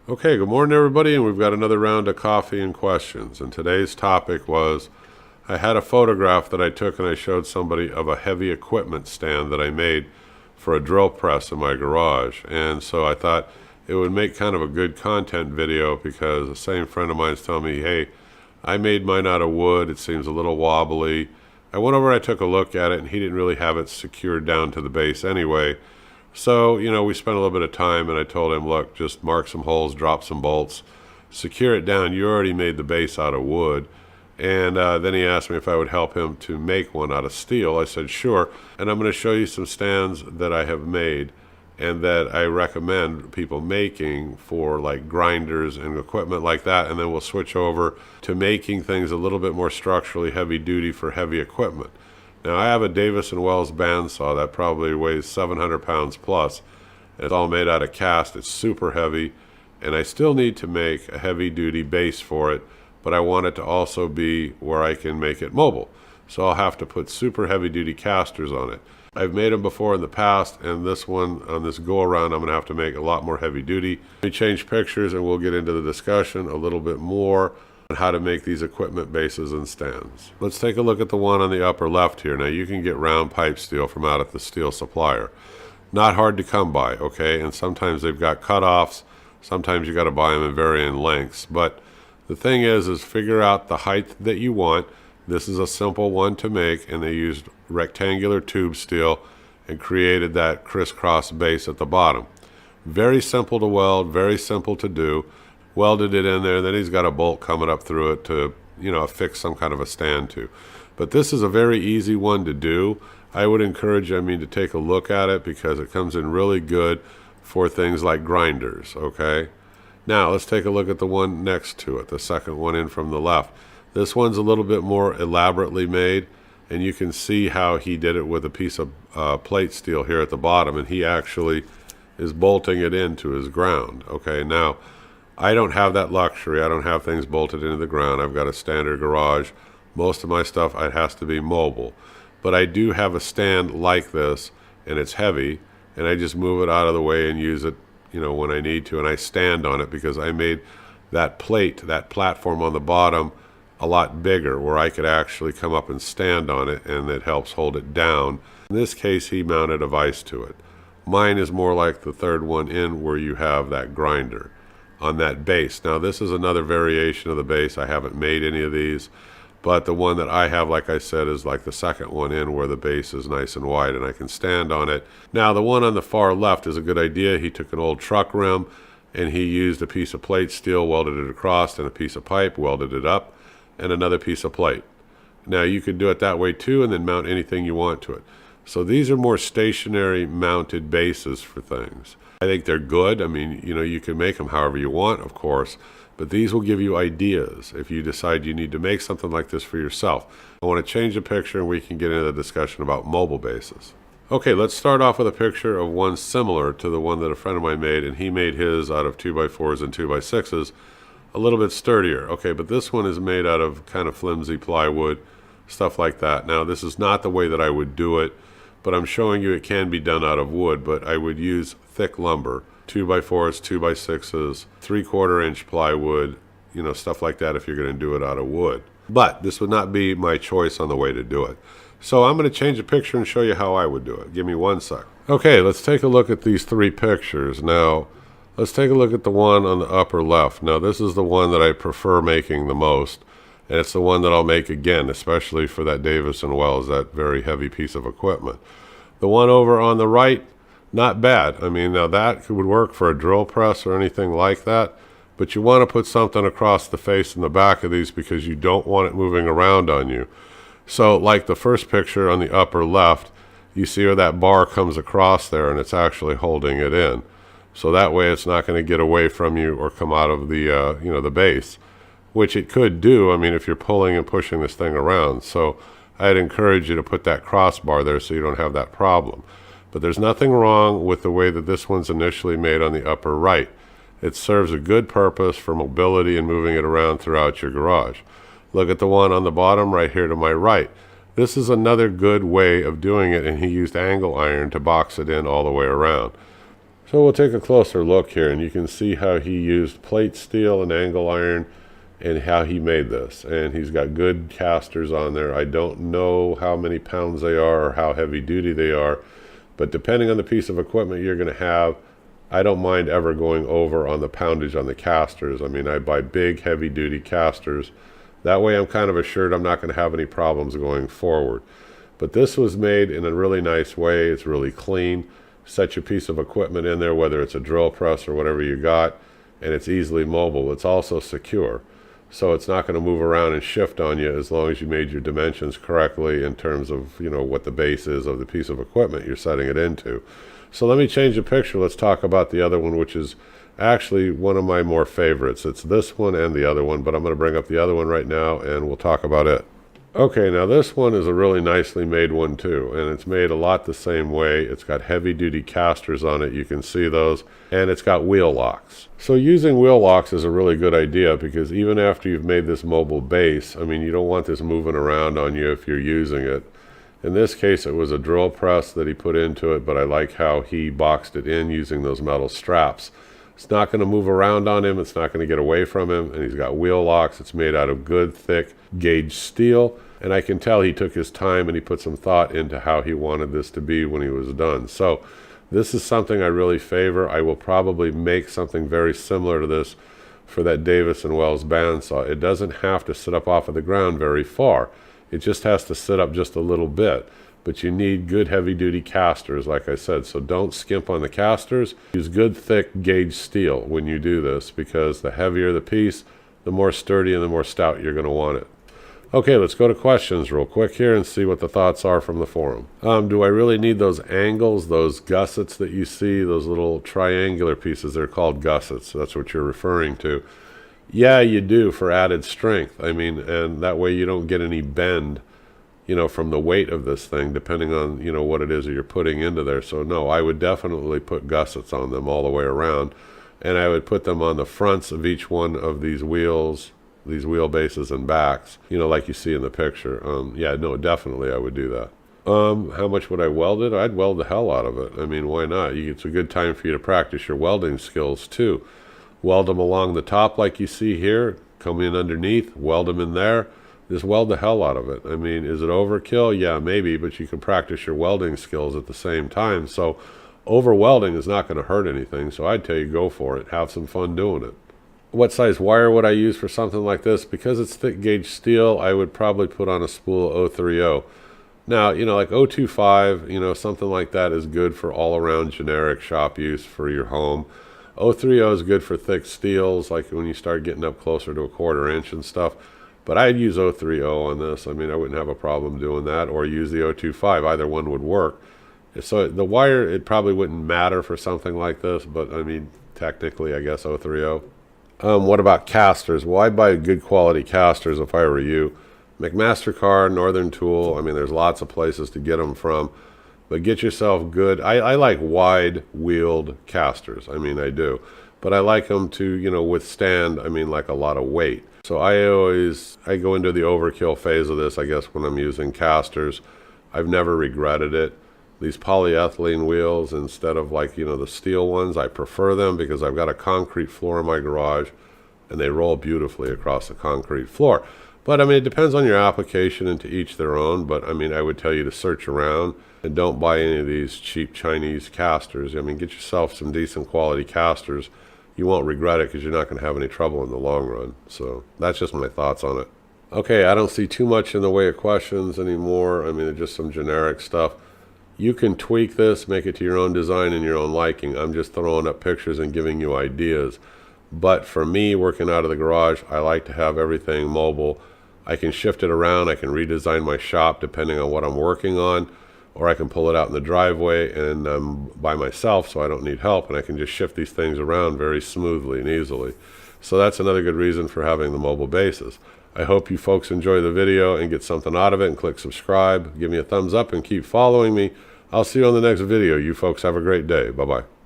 Okay, good morning everybody, and we've got another round of coffee and questions. And today's topic was, I had a photograph that I took and I showed somebody of a heavy equipment stand that I made for a drill press in my garage. And so I thought it would make kind of a good content video because the same friend of mine's telling me, hey, I made mine out of wood, it seems a little wobbly. I went over and I took a look at it and he didn't really have it secured down to the base anyway. So, we spent a little bit of time and I told him, look, just mark some holes, drop some bolts, secure it down. You already made the base out of wood. And then he asked me if I would help him to make one out of steel. I said, sure. And I'm going to show you some stands that I have made and that I recommend people making for like grinders and equipment like that. And then we'll switch over to making things a little bit more structurally heavy duty for heavy equipment. Now I have a Davis & Wells bandsaw that probably weighs 700 pounds plus. It's all made out of cast, it's super heavy, and I still need to make a heavy duty base for it, but I want it to also be where I can make it mobile. So I'll have to put super heavy duty casters on it. I've made them before in the past, and this one, on this go around, I'm going to have to make a lot more heavy duty. Let me change pictures and we'll get into the discussion a little bit more on how to make these equipment bases and stands. Let's take a look at the one on the upper left here. Now you can get round pipe steel from out at the steel supplier. Not hard to come by, okay? And sometimes they've got cutoffs. Sometimes you got to buy them in varying lengths. But the thing is figure out the height that you want. This is a simple one to make, and they used rectangular tube steel and created that crisscross base at the bottom. Very simple to weld, very simple to do. Welded it in there, and then he's got a bolt coming up through it to, affix some kind of a stand to. But this is a very easy one to do. I would encourage you, to take a look at it because it comes in really good for things like grinders, okay? Now, let's take a look at the one next to it, the second one in from the left. This one's a little bit more elaborately made, and you can see how he did it with a piece of plate steel here at the bottom, and he actually is bolting it into his ground, okay? Now, I don't have that luxury. I don't have things bolted into the ground. I've got a standard garage. Most of my stuff, it has to be mobile. But I do have a stand like this, and it's heavy, and I just move it out of the way and use it, when I need to, and I stand on it because I made that plate, that platform on the bottom, a lot bigger where I could actually come up and stand on it, and it helps hold it down. In this case, he mounted a vise to it. Mine is more like the third one in where you have that grinder on that base. Now this is another variation of the base. I haven't made any of these, but the one that I have, like I said, is like the second one in where the base is nice and wide and I can stand on it. Now the one on the far left is a good idea. He took an old truck rim and he used a piece of plate steel, welded it across, and a piece of pipe, welded it up, and another piece of plate. Now you can do it that way too and then mount anything you want to it. So these are more stationary mounted bases for things. I think they're good. You can make them however you want, of course, but these will give you ideas if you decide you need to make something like this for yourself. I want to change the picture and we can get into the discussion about mobile bases. Okay, let's start off with a picture of one similar to the one that a friend of mine made, and he made his out of 2x4s and 2x6s, a little bit sturdier. Okay, but this one is made out of kind of flimsy plywood, stuff like that. Now, this is not the way that I would do it, but I'm showing you it can be done out of wood, but I would use thick lumber, 2x4s, 2x6s, 3/4 inch plywood, stuff like that if you're going to do it out of wood. But this would not be my choice on the way to do it. So I'm going to change the picture and show you how I would do it. Give me one sec. Okay, let's take a look at these three pictures. Now, let's take a look at the one on the upper left. Now, this is the one that I prefer making the most, and it's the one that I'll make again, especially for that Davis & Wells, that very heavy piece of equipment. The one over on the right, not bad. Now that would work for a drill press or anything like that, but you want to put something across the face and the back of these because you don't want it moving around on you. So like the first picture on the upper left, you see where that bar comes across there and it's actually holding it in. So that way it's not going to get away from you or come out of the, the base, which it could do, if you're pulling and pushing this thing around. So I'd encourage you to put that crossbar there so you don't have that problem. But there's nothing wrong with the way that this one's initially made on the upper right. It serves a good purpose for mobility and moving it around throughout your garage. Look at the one on the bottom right here to my right. This is another good way of doing it, and he used angle iron to box it in all the way around. So we'll take a closer look here, and you can see how he used plate steel and angle iron and how he made this. And he's got good casters on there. I don't know how many pounds they are or how heavy duty they are, but depending on the piece of equipment you're going to have, I don't mind ever going over on the poundage on the casters. I mean, I buy big heavy duty casters. That way I'm kind of assured I'm not going to have any problems going forward. But this was made in a really nice way. It's really clean. Set your piece of equipment in there, whether it's a drill press or whatever you got, and it's easily mobile. It's also secure, so it's not going to move around and shift on you as long as you made your dimensions correctly in terms of, you know, what the base is of the piece of equipment you're setting it into. So let me change the picture. Let's talk about the other one, which is actually one of my more favorites. It's this one and the other one, but I'm going to bring up the other one right now and we'll talk about it. Okay, now this one is a really nicely made one too, and it's made a lot the same way. It's got heavy duty casters on it, you can see those, and it's got wheel locks. So using wheel locks is a really good idea, because even after you've made this mobile base, I mean, you don't want this moving around on you if you're using it. In this case, it was a drill press that he put into it, but I like how he boxed it in using those metal straps. It's not going to move around on him, it's not going to get away from him, and he's got wheel locks. It's made out of good, thick gauge steel, and I can tell he took his time and he put some thought into how he wanted this to be when he was done. So this is something I really favor. I will probably make something very similar to this for that Davis & Wells bandsaw. It doesn't have to sit up off of the ground very far. It just has to sit up just a little bit. But you need good heavy-duty casters, like I said, so don't skimp on the casters. Use good, thick gauge steel when you do this, because the heavier the piece, the more sturdy and the more stout you're going to want it. Okay, let's go to questions real quick here and see what the thoughts are from the forum. Do I really need those angles, those gussets that you see, those little triangular pieces? They're called gussets, so that's what you're referring to. Yeah, you do, for added strength. I mean, and that way you don't get any bend, you know, from the weight of this thing, depending on, you know, what it is that you're putting into there. So no, I would definitely put gussets on them all the way around, and I would put them on the fronts of each one of these wheels, these wheelbases and backs, you know, like you see in the picture. Yeah, no, definitely I would do that. How much would I weld it? I'd weld the hell out of it. I mean, why not? It's a good time for you to practice your welding skills too. Weld them along the top like you see here, come in underneath, weld them in there. Just weld the hell out of it. I mean, is it overkill? Yeah, maybe, but you can practice your welding skills at the same time. So over welding is not going to hurt anything, so I'd tell you go for it. Have some fun doing it. What size wire would I use for something like this? Because it's thick gauge steel, I would probably put on a spool of 030. Now, you know, like 025, you know, something like that is good for all-around generic shop use for your home. 030 is good for thick steels, like when you start getting up closer to a 1/4 inch and stuff. But I'd use 030 on this. I mean, I wouldn't have a problem doing that, or use the 025. Either one would work. So the wire, it probably wouldn't matter for something like this, but I mean, technically, I guess 030. What about casters? Well, I'd buy good quality casters if I were you. McMaster-Carr, Northern Tool, I mean, there's lots of places to get them from. But get yourself good. I like wide-wheeled casters. I mean, I do. But I like them to, you know, withstand, I mean, like a lot of weight. So I go into the overkill phase of this, I guess, when I'm using casters. I've never regretted it. These polyethylene wheels, instead of, like, you know, the steel ones, I prefer them because I've got a concrete floor in my garage and they roll beautifully across the concrete floor. But I mean, it depends on your application, and to each their own. But I mean, I would tell you to search around and don't buy any of these cheap Chinese casters. I mean, get yourself some decent quality casters. You won't regret it because you're not going to have any trouble in the long run. So that's just my thoughts on it. Okay, I don't see too much in the way of questions anymore. I mean, it's just some generic stuff. You can tweak this, make it to your own design and your own liking. I'm just throwing up pictures and giving you ideas. But for me, working out of the garage, I like to have everything mobile. I can shift it around. I can redesign my shop depending on what I'm working on, or I can pull it out in the driveway and I'm by myself, so I don't need help, and I can just shift these things around very smoothly and easily. So that's another good reason for having the mobile bases. I hope you folks enjoy the video and get something out of it, and click subscribe. Give me a thumbs up and keep following me. I'll see you on the next video. You folks have a great day. Bye-bye.